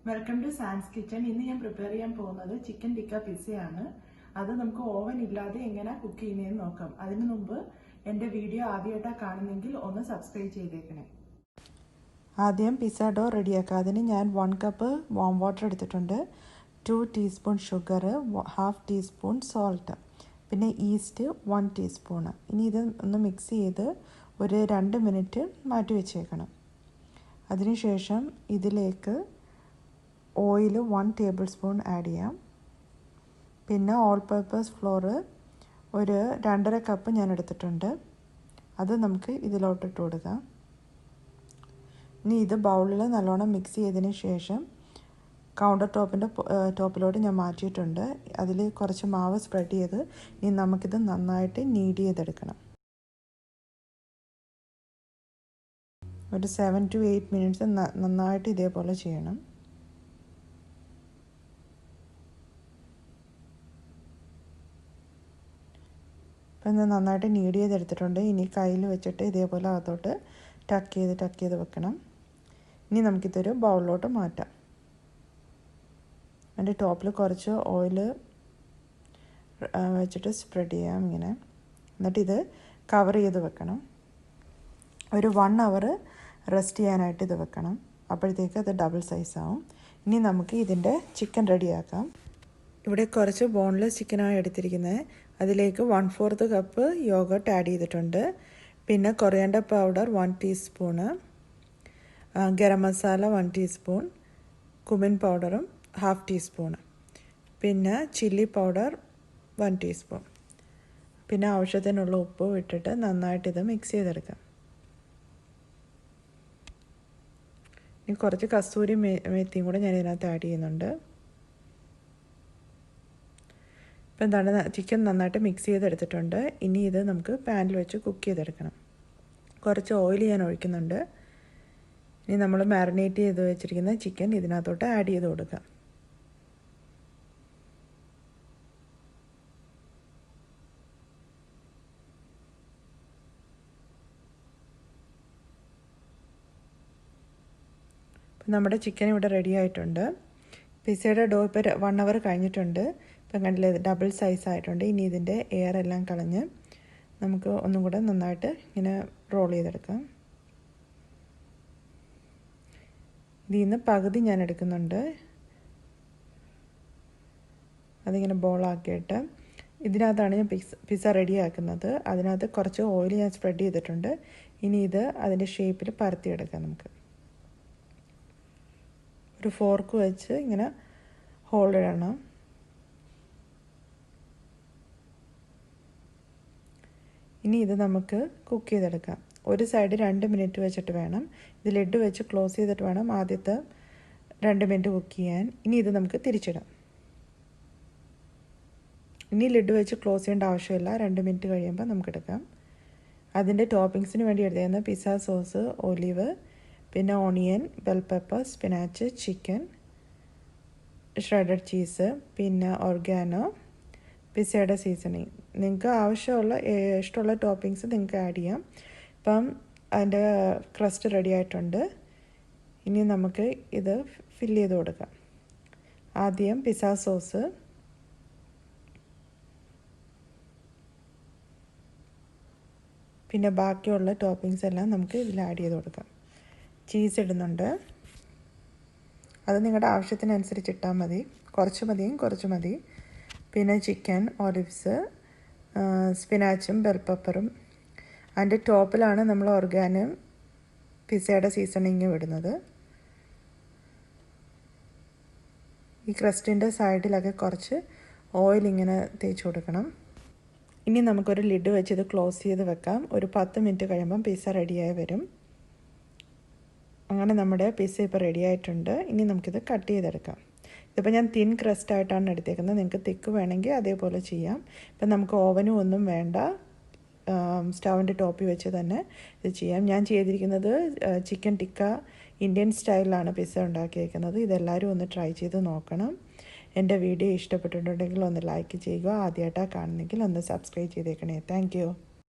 Welcome to sans kitchen. ഇന്ന് ഞാൻ prepare ചെയ്യാൻ പോകുന്നത് ചിക്കൻ ടിക്ക പിസ്സയാണ്. അത് നമുക്ക് ഓവൻ ഇല്ലാതെ എങ്ങനെ കുക്ക് ചെയ്യുന്നതെന്ന് നോക്കാം. അതിനു മുമ്പ് എൻ്റെ വീഡിയോ ആദ്യമായിട്ടാണ് കാണുന്നെങ്കിൽ ഒന്ന് സബ്സ്ക്രൈബ് ചെയ്തേക്കണേ. ആദ്യം പിസ്സ ഡോ റെഡിയാക്കാം. അതിന് ഞാൻ 1 കപ്പ് വാം വാട്ടർ എടുത്തിട്ടുണ്ട്, 2 ടീസ്പൂൺ ഷുഗർ, 1/2 ടീസ്പൂൺ സോൾട്ട്, പിന്നെ ഈസ്റ്റ് 1 ടീസ്പൂൺ. ഇനി ഇത് ഒന്ന് മിക്സ് ചെയ്ത് ഒരു 2 മിനിറ്റ് മാറ്റി വെച്ചേക്കണം. അതിനുശേഷം ഇതിലേക്ക് ഓയിൽ 1 ടേബിൾ സ്പൂൺ ആഡ് ചെയ്യാം. പിന്നെ ഓൾ പർപ്പസ് ഫ്ലോർ ഒരു 2.5 കപ്പ് ഞാൻ എടുത്തിട്ടുണ്ട്. അത് നമുക്ക് ഇതിലോട്ട് ഇട്ട് കൊടുക്കാം. ഇനി ഇത് ബൗളിൽ നല്ലോണം മിക്സ് ചെയ്തതിന് ശേഷം കൗണ്ടർ ടോപ്പിലോട്ട് ഞാൻ മാറ്റിയിട്ടുണ്ട്. അതിൽ കുറച്ച് മാവ് സ്പ്രെഡ് ചെയ്ത് ഇനി നമുക്കിത് നന്നായിട്ട് നീഡ് ചെയ്തെടുക്കണം. ഒരു 7 to 8 മിനിറ്റ്സ് നന്നായിട്ട് ഇതേപോലെ ചെയ്യണം. ഇപ്പം ഞാൻ നന്നായിട്ട് നീഡ് ചെയ്തെടുത്തിട്ടുണ്ട്. ഇനി കയ്യിൽ വെച്ചിട്ട് ഇതേപോലെ അകത്തോട്ട് ടക്ക് ചെയ്ത് വെക്കണം. ഇനി നമുക്കിതൊരു ബൗളിലോട്ട് മാറ്റാം. അതിൻ്റെ ടോപ്പിൽ കുറച്ച് ഓയിൽ വെച്ചിട്ട് സ്പ്രെഡ് ചെയ്യാം ഇങ്ങനെ. എന്നിട്ട് ഇത് കവർ ചെയ്ത് വെക്കണം. ഒരു 1 hour റെസ്റ്റ് ചെയ്യാനായിട്ട് ഇത് വെക്കണം. അപ്പോഴത്തേക്ക് അത് ഡബിൾ സൈസ് ആവും. ഇനി നമുക്ക് ഇതിൻ്റെ ചിക്കൻ റെഡിയാക്കാം. ഇവിടെ കുറച്ച് ബോൺലെസ് ചിക്കനാണ് എടുത്തിരിക്കുന്നത്. അതിലേക്ക് 1/4 കപ്പ് യോഗർട്ട് ആഡ് ചെയ്തിട്ടുണ്ട്. പിന്നെ coriander powder 1 teaspoon, garam masala 1 teaspoon, cumin പൗഡറും 1/2 ടീസ്പൂണ്, പിന്നെ ചില്ലി പൗഡർ 1 ടീസ്പൂൺ, പിന്നെ ആവശ്യത്തിനുള്ള ഉപ്പ് ഇട്ടിട്ട് നന്നായിട്ട് ഇത് മിക്സ് ചെയ്തെടുക്കാം. ഇനി കുറച്ച് കസൂരി മെത്തിയും കൂടെ ഞാൻ ഇതിനകത്ത് ആഡ് ചെയ്യുന്നുണ്ട്. ഇപ്പം എന്താണ്, ചിക്കൻ നന്നായിട്ട് മിക്സ് ചെയ്തെടുത്തിട്ടുണ്ട്. ഇനി ഇത് നമുക്ക് പാനിൽ വെച്ച് കുക്ക് ചെയ്തെടുക്കണം. കുറച്ച് ഓയിൽ ഞാൻ ഒഴിക്കുന്നുണ്ട്. ഇനി നമ്മൾ മാരിനേറ്റ് ചെയ്ത് വെച്ചിരിക്കുന്ന ചിക്കൻ ഇതിനകത്തോട്ട് ആഡ് ചെയ്ത് കൊടുക്കാം. ഇപ്പം നമ്മുടെ ചിക്കൻ ഇവിടെ റെഡി ആയിട്ടുണ്ട്. പിസ്സയുടെ ഡോ ഇപ്പോൾ 1 hour കഴിഞ്ഞിട്ടുണ്ട്. ഇപ്പം കണ്ടില്ലേ, ഡബിൾ സൈസ് ആയിട്ടുണ്ട്. ഇനി ഇതിൻ്റെ എയർ എല്ലാം കളഞ്ഞ് നമുക്ക് ഒന്നും കൂടെ നന്നായിട്ട് ഇങ്ങനെ റോൾ ചെയ്തെടുക്കാം. ഇതിൽ നിന്ന് പകുതി ഞാൻ എടുക്കുന്നുണ്ട്. അതിങ്ങനെ ബോളാക്കിയിട്ട് ഇതിനകത്താണ് ഞാൻ പിസ്സ റെഡിയാക്കുന്നത്. അതിനകത്ത് കുറച്ച് ഓയിൽ ഞാൻ സ്പ്രെഡ് ചെയ്തിട്ടുണ്ട്. ഇനി ഇത് അതിൻ്റെ ഷേപ്പിൽ പരത്തിയെടുക്കാം. നമുക്ക് ഒരു ഫോർക്ക് വെച്ച് ഇങ്ങനെ ഹോൾഡ് ഇടണം. ഇനി ഇത് നമുക്ക് കുക്ക് ചെയ്തെടുക്കാം. ഒരു സൈഡ് 2 മിനിറ്റ് വെച്ചിട്ട് വേണം. ഇത് ലിഡ് വെച്ച് ക്ലോസ് ചെയ്തിട്ട് വേണം ആദ്യത്തെ 2 മിനിറ്റ് കുക്ക് ചെയ്യാൻ. ഇനി ഇത് നമുക്ക് തിരിച്ചിടാം. ഇനി ലിഡ് വെച്ച് ക്ലോസ് ചെയ്യേണ്ട ആവശ്യമില്ല. 2 മിനിറ്റ് കഴിയുമ്പോൾ നമുക്കെടുക്കാം. അതിൻ്റെ ടോപ്പിങ്സിന് വേണ്ടി എടുത്തേക്കുന്ന പിസ്സ സോസ്, ഒലിവ്, പിന്നെ onion, bell pepper, spinach, chicken, shredded cheese, പിന്നെ ഓർഗാനോ, പിസ്സയുടെ സീസണിങ്. നിങ്ങൾക്ക് ആവശ്യമുള്ള ഇഷ്ടമുള്ള ടോപ്പിങ്സ് നിങ്ങൾക്ക് ആഡ് ചെയ്യാം. ഇപ്പം അതിൻ്റെ ക്രസ്റ്റ് റെഡി ആയിട്ടുണ്ട്. ഇനി നമുക്ക് ഇത് ഫില്ല് ചെയ്ത് കൊടുക്കാം. ആദ്യം പിസ്സ സോസ്, പിന്നെ ബാക്കിയുള്ള ടോപ്പിങ്സ് എല്ലാം നമുക്ക് ഇതിൽ ആഡ് ചെയ്ത് കൊടുക്കാം. ചീസ് ഇടുന്നുണ്ട്. അത് നിങ്ങളുടെ ആവശ്യത്തിനനുസരിച്ച് ഇട്ടാൽ മതി. കുറച്ച് മതിയും കുറച്ച് മതി. പിന്നെ ചിക്കൻ, ഒലിവ്സ്, സ്പിനാച്ചും ബെൽ പെപ്പറും. അതിൻ്റെ ടോപ്പിലാണ് നമ്മൾ ഓർഗാനും പിസ്സയുടെ സീസണിങ്ങും ഇടുന്നത്. ഈ ക്രസ്റ്റിൻ്റെ സൈഡിലൊക്കെ കുറച്ച് ഓയിൽ ഇങ്ങനെ തേച്ച് കൊടുക്കണം. ഇനി നമുക്കൊരു ലിഡ് വെച്ച് ഇത് ക്ലോസ് ചെയ്ത് വെക്കാം. ഒരു 10 മിനിറ്റ് കഴിയുമ്പം പിസ്സ റെഡിയായി വരും. അങ്ങനെ നമ്മുടെ പിസ്സ ഇപ്പോൾ റെഡി ആയിട്ടുണ്ട്. ഇനി നമുക്കിത് കട്ട് ചെയ്തെടുക്കാം. ഇതിപ്പോൾ ഞാൻ തിൻ ക്രസ്റ്റ് ആയിട്ടാണ് എടുത്തേക്കുന്നത്. നിങ്ങൾക്ക് തിക്ക് വേണമെങ്കിൽ അതേപോലെ ചെയ്യാം. ഇപ്പം നമുക്ക് ഓവനും ഒന്നും വേണ്ട, സ്റ്റൗവിൻ്റെ ടോപ്പിൽ വെച്ച് തന്നെ ഇത് ചെയ്യാം. ഞാൻ ചെയ്തിരിക്കുന്നത് ചിക്കൻ ടിക്ക ഇന്ത്യൻ സ്റ്റൈലിലാണ് പിസ്സ ഉണ്ടാക്കിയിരിക്കുന്നത്. ഇതെല്ലാവരും ഒന്ന് ട്രൈ ചെയ്ത് നോക്കണം. എൻ്റെ വീഡിയോ ഇഷ്ടപ്പെട്ടിട്ടുണ്ടെങ്കിൽ ഒന്ന് ലൈക്ക് ചെയ്യുക. ആദ്യമായിട്ടാണ് കാണുന്നെങ്കിൽ ഒന്ന് സബ്സ്ക്രൈബ് ചെയ്തേക്കണേ. താങ്ക്